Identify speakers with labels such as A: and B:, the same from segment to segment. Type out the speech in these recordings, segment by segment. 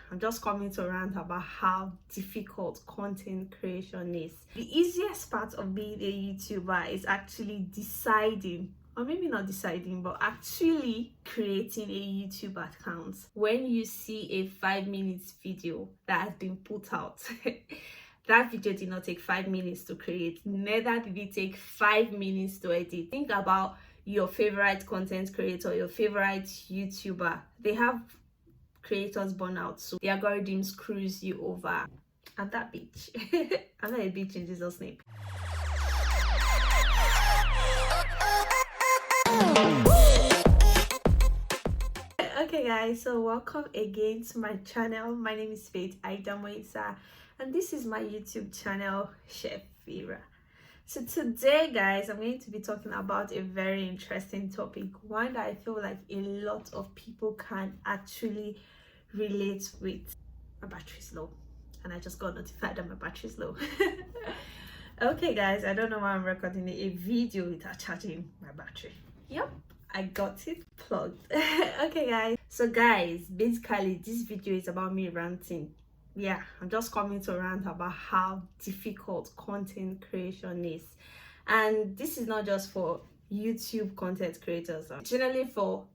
A: I'm just coming to rant about how difficult content creation is. The easiest part of being a YouTuber is actually deciding, or maybe not deciding, but actually creating a YouTube account. When you see a 5 minute video that has been put out, that video did not take 5 minutes to create, neither did it take 5 minutes to edit. Think about your favorite content creator, your favorite YouTuber. They have creators burnout, so the algorithm screws you over. I'm that bitch. I'm not a bitch in Jesus' name. Okay guys, so welcome again to my channel. My name is Faith Aidamoisa and this is my YouTube channel, Chef Vera. So today guys, I'm going to be talking about a very interesting topic, one that I feel like a lot of people can actually relate with. My battery is low and I just got notified that my battery is low. Okay guys, I don't know why I'm recording a video without charging my battery. Yep, I got it plugged. Okay guys, so guys, basically this video is about me ranting. Yeah, I'm just coming to rant about how difficult content creation is, and this is not just for YouTube content creators, generally for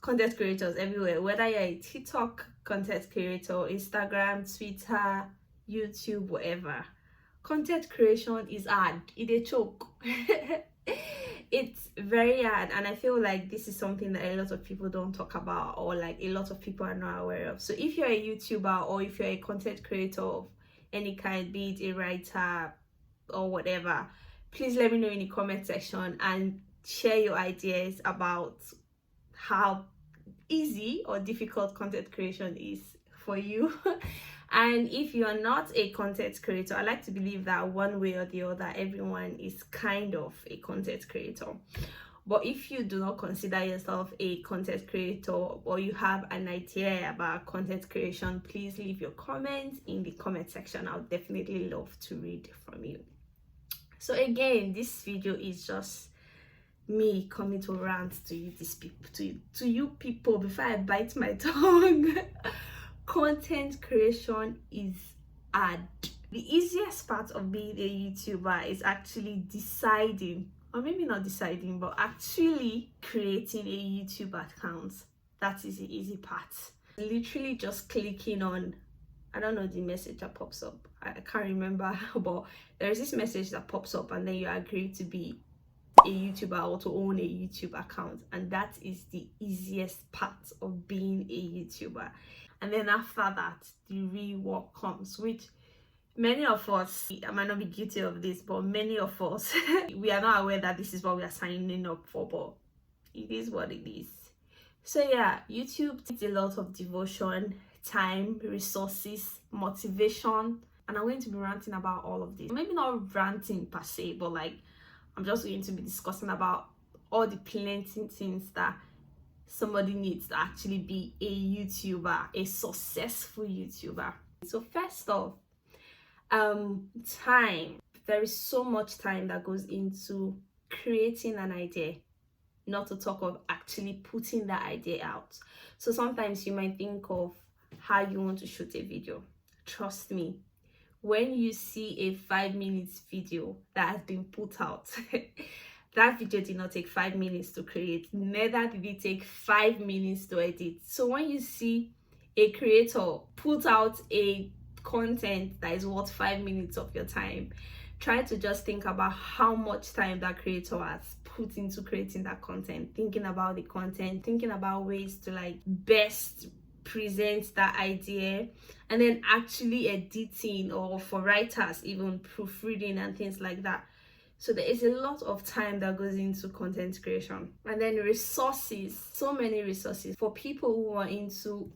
A: content creators everywhere, whether you're a TikTok content creator, Instagram, Twitter, YouTube, whatever. Content creation is hard. It's a choke. It's very hard, and I feel like this is something that a lot of people don't talk about, or like a lot of people are not aware of. So if you're a YouTuber or if you're a content creator of any kind, be it a writer or whatever, please let me know in the comment section and share your ideas about how easy or difficult content creation is for you. And if you are not a content creator, I like to believe that one way or the other everyone is kind of a content creator. But if you do not consider yourself a content creator, or you have an idea about content creation, please leave your comments in the comment section. I'll definitely love to read from you. So again, this video is just me coming to rant to you, to you people, before I bite my tongue. Content creation is hard. The easiest part of being a YouTuber is actually deciding, or maybe not deciding, but actually creating a YouTube account. That is the easy part. Literally just clicking on, I don't know the message that pops up, I can't remember, but there's this message that pops up and then you agree to be a YouTuber or to own a YouTube account, and that is the easiest part of being a YouTuber. And then after that, the real work comes, which many of us, I might not be guilty of this, but many of us we are not aware that this is what we are signing up for, but it is what it is. So yeah, YouTube takes a lot of devotion, time, resources, motivation, and I'm going to be ranting about all of this. Maybe not ranting per se, but like I'm just going to be discussing about all the plenty things that somebody needs to actually be a YouTuber, a successful YouTuber. So first off, time. There is so much time that goes into creating an idea, not to talk of actually putting that idea out. So sometimes you might think of how you want to shoot a video. Trust me, when you see a 5 minutes video that has been put out, that video did not take 5 minutes to create, neither did it take 5 minutes to edit. So when you see a creator put out a content that is worth 5 minutes of your time, try to just think about how much time that creator has put into creating that content, thinking about the content, thinking about ways to like best present that idea, and then actually editing, or for writers even proofreading and things like that. So there is a lot of time that goes into content creation. And then resources, so many resources. For people who are into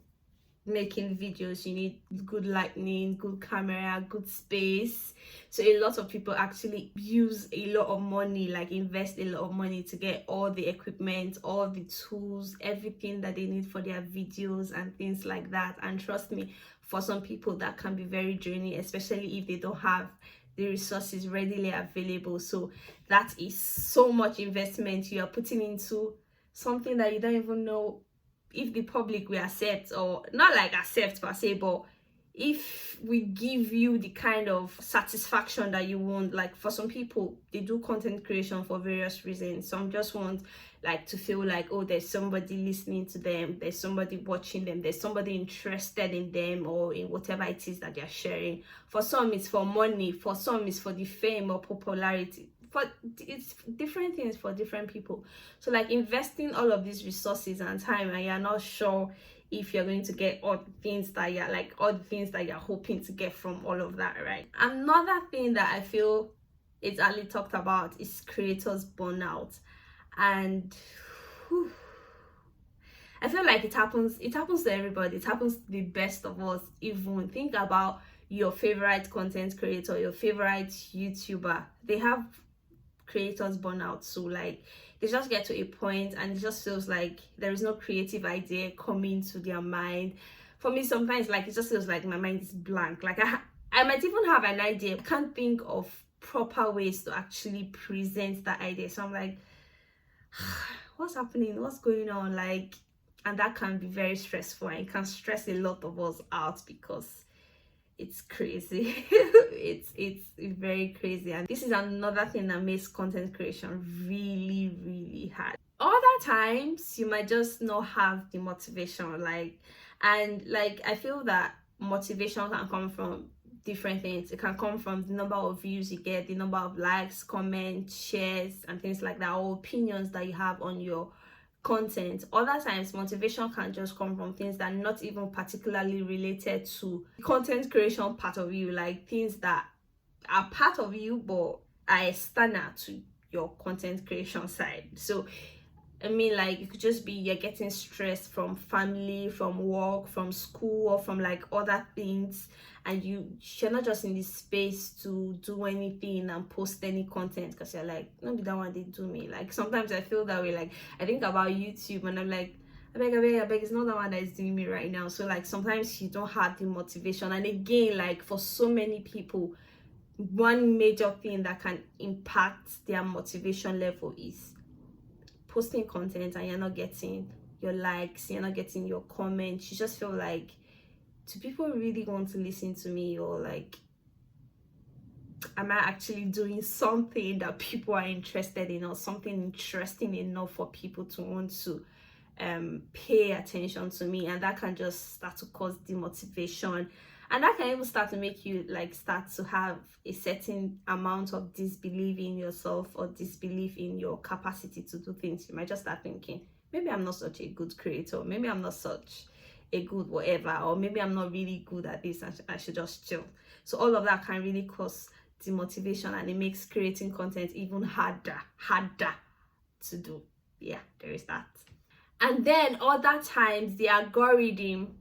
A: making videos, you need good lighting, good camera, good space. So a lot of people actually use a lot of money, like invest a lot of money to get all the equipment, all the tools, everything that they need for their videos and things like that. And trust me, for some people that can be very draining, especially if they don't have the resources readily available. So that is so much investment you are putting into something that you don't even know if the public will accept, or not like accept per se, but if we give you the kind of satisfaction that you want. Like for some people, they do content creation for various reasons. Some just want like to feel like, oh, there's somebody listening to them, there's somebody watching them, there's somebody interested in them or in whatever it is that they're sharing. For some it's for money, for some it's for the fame or popularity. But it's different things for different people. So like investing all of these resources and time, and you're not sure if you're going to get all the things that you're hoping to get from all of that, right? Another thing that I feel it's Ali talked about is creators burnout. And whew, I feel like it happens to everybody. It happens to the best of us. Even think about your favorite content creator, your favorite YouTuber. They have creators burnout. So like they just get to a point and it just feels like there is no creative idea coming to their mind. For me, sometimes like it just feels like my mind is blank. Like I might even have an idea, I can't think of proper ways to actually present that idea. So I'm like, what's happening, what's going on? Like, and that can be very stressful, and it can stress a lot of us out because it's crazy. it's very crazy, and this is another thing that makes content creation really hard. Other times you might just not have the motivation, like, and like I feel that motivation can come from different things. It can come from the number of views you get, the number of likes, comments, shares, and things like that, or opinions that you have on your content. Other times motivation can just come from things that are not even particularly related to the content creation part of you, like things that are part of you but are external to your content creation side. So I mean, like, it could just be you're getting stressed from family, from work, from school, or from like other things, and you're not just in this space to do anything and post any content because you're like, no, be that one they do me. Like sometimes I feel that way. Like I think about YouTube and I'm like, I beg, it's not the one that is doing me right now. So like sometimes you don't have the motivation. And again, like for so many people, one major thing that can impact their motivation level is posting content and you're not getting your likes, you're not getting your comments. You just feel like, do people really want to listen to me? Or like, am I actually doing something that people are interested in, or something interesting enough for people to want to pay attention to me? And that can just start to cause demotivation, and that can even start to make you like start to have a certain amount of disbelief in yourself, or disbelief in your capacity to do things. You might just start thinking, maybe I'm not such a good creator, maybe I'm not such a good whatever, or maybe I'm not really good at this, and I should just chill. So all of that can really cause demotivation, and it makes creating content even harder to do. Yeah, there is that. And then other times the algorithm,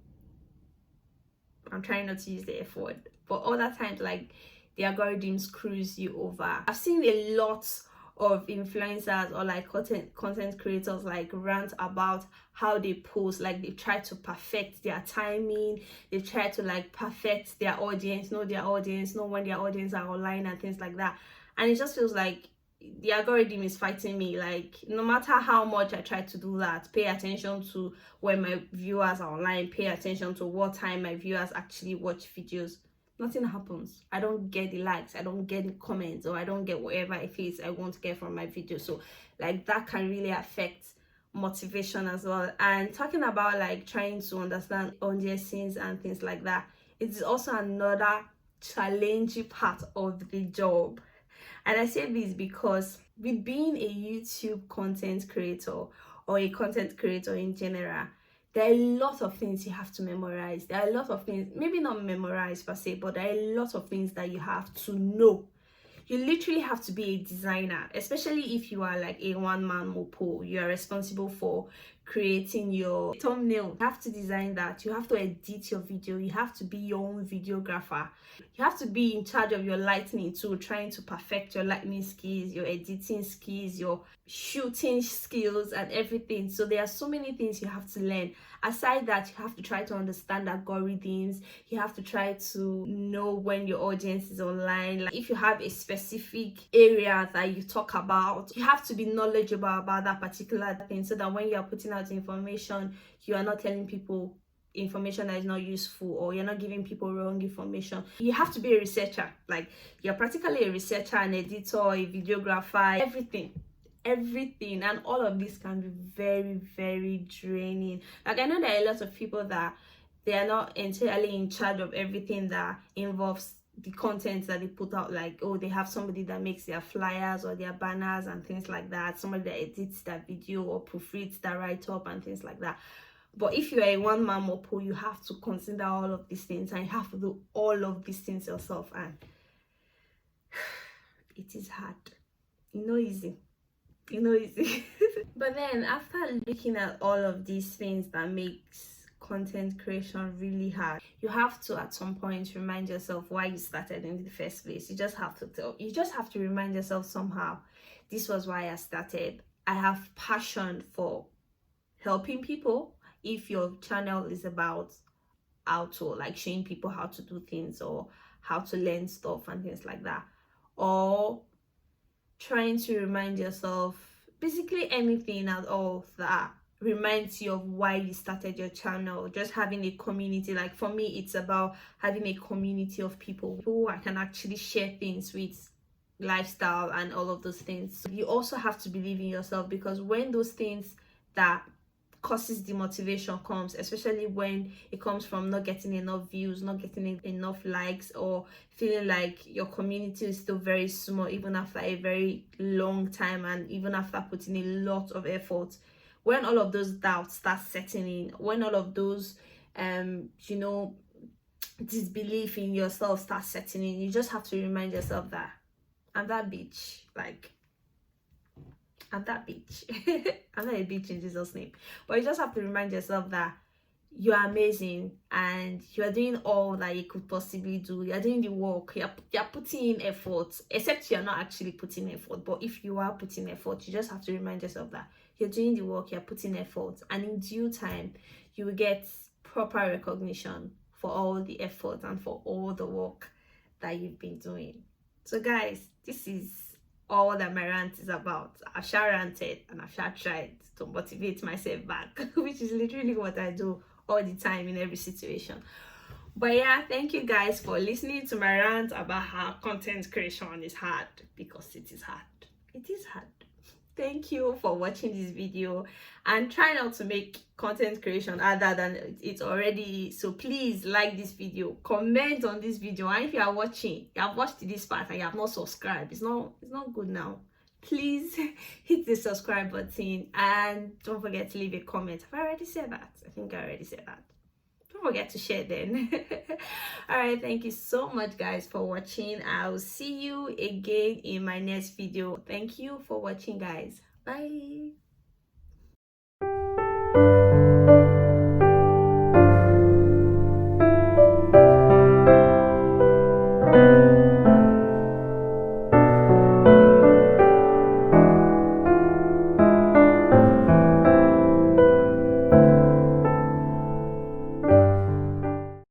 A: I'm trying not to use the F word, but other times like the algorithm screws you over. I've seen a lot of influencers or like content creators like rant about how they post. Like they've tried to perfect their timing, they've tried to like perfect their audience, know when their audience are online and things like that. And it just feels like the algorithm is fighting me. Like no matter how much I try to do that, pay attention to when my viewers are online, pay attention to what time my viewers actually watch videos, nothing happens. I don't get the likes, I don't get the comments, or I don't get whatever it is I want to get from my video. So like that can really affect motivation as well. And talking about like trying to understand audiences and things like that, it's also another challenging part of the job. And I say this because with being a YouTube content creator, or a content creator in general, there are a lot of things you have to memorize. There are a lot of things, maybe not memorize per se, but there are a lot of things that you have to know. You literally have to be a designer, especially if you are like a one-man mopo. You are responsible for creating your thumbnail. You have to design that. You have to edit your video. You have to be your own videographer. You have to be in charge of your lighting too, trying to perfect your lighting skills, your editing skills, your shooting skills, and everything. So there are so many things you have to learn. Aside that, you have to try to understand algorithms. You have to try to know when your audience is online. Like if you have a specific area that you talk about, you have to be knowledgeable about that particular thing, so that when you're putting out information, you are not telling people information that is not useful, or you're not giving people wrong information. You have to be a researcher. Like, you're practically a researcher, an editor, a videographer, everything. And all of this can be very, very draining. Like, I know there are a lot of people that they are not entirely in charge of everything that involves the content that they put out. Like, oh, they have somebody that makes their flyers or their banners and things like that, somebody that edits that video or proofreads that write-up and things like that. But if you're a one-man mopo, you have to consider all of these things, and you have to do all of these things yourself, and it is hard. Easy. But then, after looking at all of these things that makes content creation really hard, you have to at some point remind yourself why you started in the first place. You just have to remind yourself somehow, this was why I started. I have passion for helping people. If your channel is about how to, like, showing people how to do things or how to learn stuff and things like that, or trying to remind yourself, basically anything at all that reminds you of why you started your channel. Just having a community. Like, for me, it's about having a community of people who I can actually share things with, lifestyle and all of those things. So you also have to believe in yourself, because when those things that causes demotivation comes, especially when it comes from not getting enough views, not getting enough likes, or feeling like your community is still very small even after a very long time, and even after putting a lot of effort, when all of those doubts start setting in, when all of those disbelief in yourself starts setting in, you just have to remind yourself that I'm that bitch. Like, I'm that bitch. I'm not a bitch in Jesus' name. But you just have to remind yourself that you are amazing, and you are doing all that you could possibly do. You're doing the work. You're putting in effort, except you're not actually putting effort. But if you are putting effort, you just have to remind yourself that you're doing the work, you're putting effort, and in due time, you will get proper recognition for all the effort and for all the work that you've been doing. So guys, this is all that my rant is about. I've sure ranted and I've sure tried to motivate myself back, which is literally what I do all the time in every situation. But yeah, thank you guys for listening to my rant about how content creation is hard, because it is hard. It is hard. Thank you for watching this video, and try not to make content creation harder than it already is. So please like this video, comment on this video, and if you are watching, you have watched this part and you have not subscribed, it's not good now. Please hit the subscribe button, and don't forget to leave a comment. Have I already said that? I think I already said that. Don't forget to share then. All right, thank you so much guys for watching. I'll see you again in my next video. Thank you for watching guys. Bye.